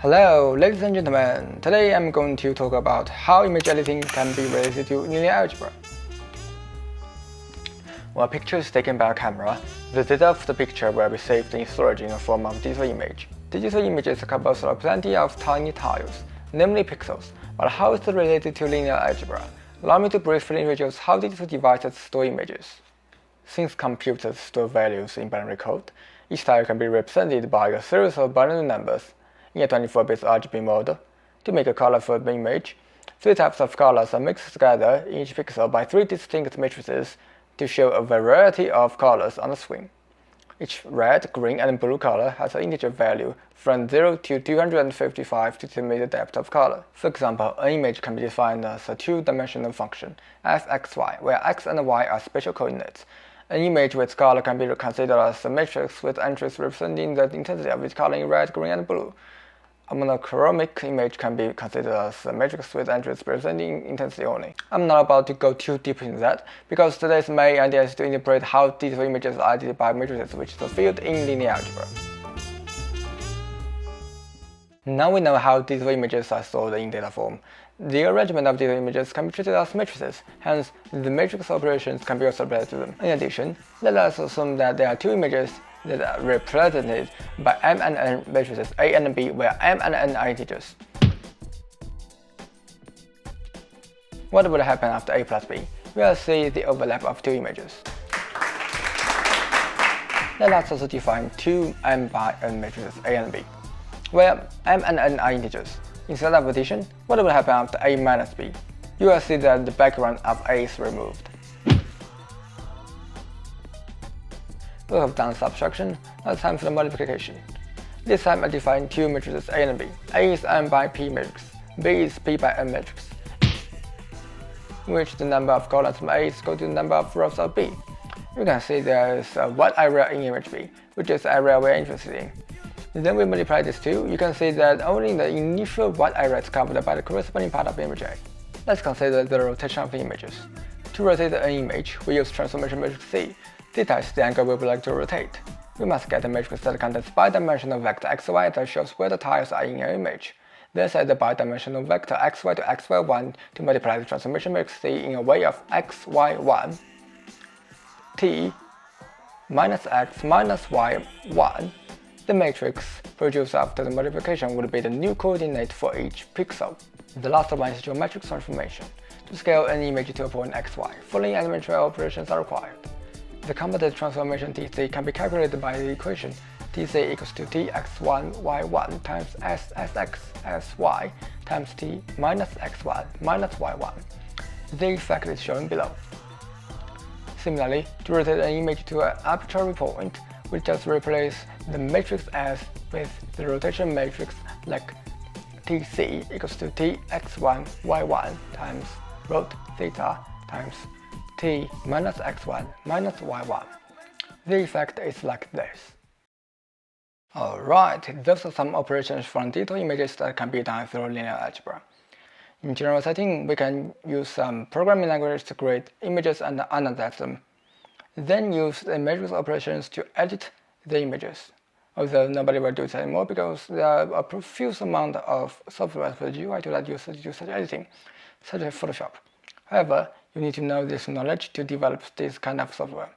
Hello, ladies and gentlemen. Today I'm going to talk about how image editing can be related to linear algebra. When a picture is taken by a camera, the data of the picture will be saved in storage in the form of digital image. Digital images are composed of plenty of tiny tiles, namely pixels. But how is it related to linear algebra? Allow me to briefly introduce how digital devices store images. Since computers store values in binary code, each tile can be represented by a series of binary numbers in a 24-bit RGB mode. To make a colorful image, 3 types of colors are mixed together in each pixel by 3 distinct matrices to show a variety of colors on the screen. Each red, green, and blue color has an integer value from 0 to 255 to determine the depth of color. For example, an image can be defined as a 2-dimensional function, f(x,y), where x and y are spatial coordinates. An image with color can be considered as a matrix with entries representing the intensity of each color in red, green, and blue. A monochromic image can be considered as a matrix with entries representing intensity only. I'm not about to go too deep into that, because today's main idea is to interpret how digital images are edited by matrices, which is a field in linear algebra. Now we know how digital images are stored in data form. The arrangement of digital images can be treated as matrices, hence the matrix operations can be also applied to them. In addition, let us assume that there are 2 images that are represented by m and n matrices A and B, where m and n are integers. What would happen after A plus B? We'll see the overlap of 2 images. Let us also define 2 m by n matrices A and B, where m and n are integers. Instead of addition, what will happen after A minus B? You will see that the background of A is removed. We have done subtraction, now it's time for the multiplication. This time I define 2 matrices A and B. A is m by p matrix, B is p by n matrix, in which the number of columns from A is equal to the number of rows of B. You can see there is a white area in image B, which is the area we are interested in. Then we multiply these two, you can see that only the initial white area is covered by the corresponding part of image A. Let's consider the rotation of the images. To rotate an image, we use transformation matrix C. Theta is the angle we would like to rotate. We must get a matrix that contains bidimensional vector xy that shows where the tiles are in an image. Then set the bidimensional vector xy to xy1 to multiply the transformation matrix C in a way of xy1, t minus x minus y1. The matrix produced after the multiplication would be the new coordinate for each pixel. The last one is geometric transformation. To scale an image to a point xy, following elementary operations are required. The composite transformation Tc can be calculated by the equation Tc equals to tx1 y1 times ssx sy times t minus x1 minus y1. The effect is shown below. Similarly, to rotate an image to an arbitrary point, we just replace the matrix S with the rotation matrix like Tc equals to tx1 y1 times rot theta times t minus x1 minus y1. The effect is like this. Alright, those are some operations from digital images that can be done through linear algebra. In general setting, we can use some programming languages to create images and analyze them. Then use the matrix operations to edit the images. Although nobody will do it anymore because there are a profuse amount of software for the UI to let users do such editing, such as Photoshop. However, you need to know this knowledge to develop this kind of software.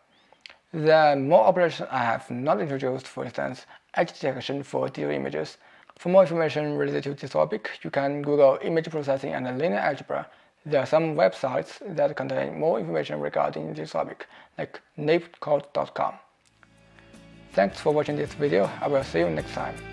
There are more operations I have not introduced, for instance, edge detection for digital images. For more information related to this topic, you can Google image processing and linear algebra. There are some websites that contain more information regarding this topic, like napecode.com. Thanks for watching this video. I will see you next time.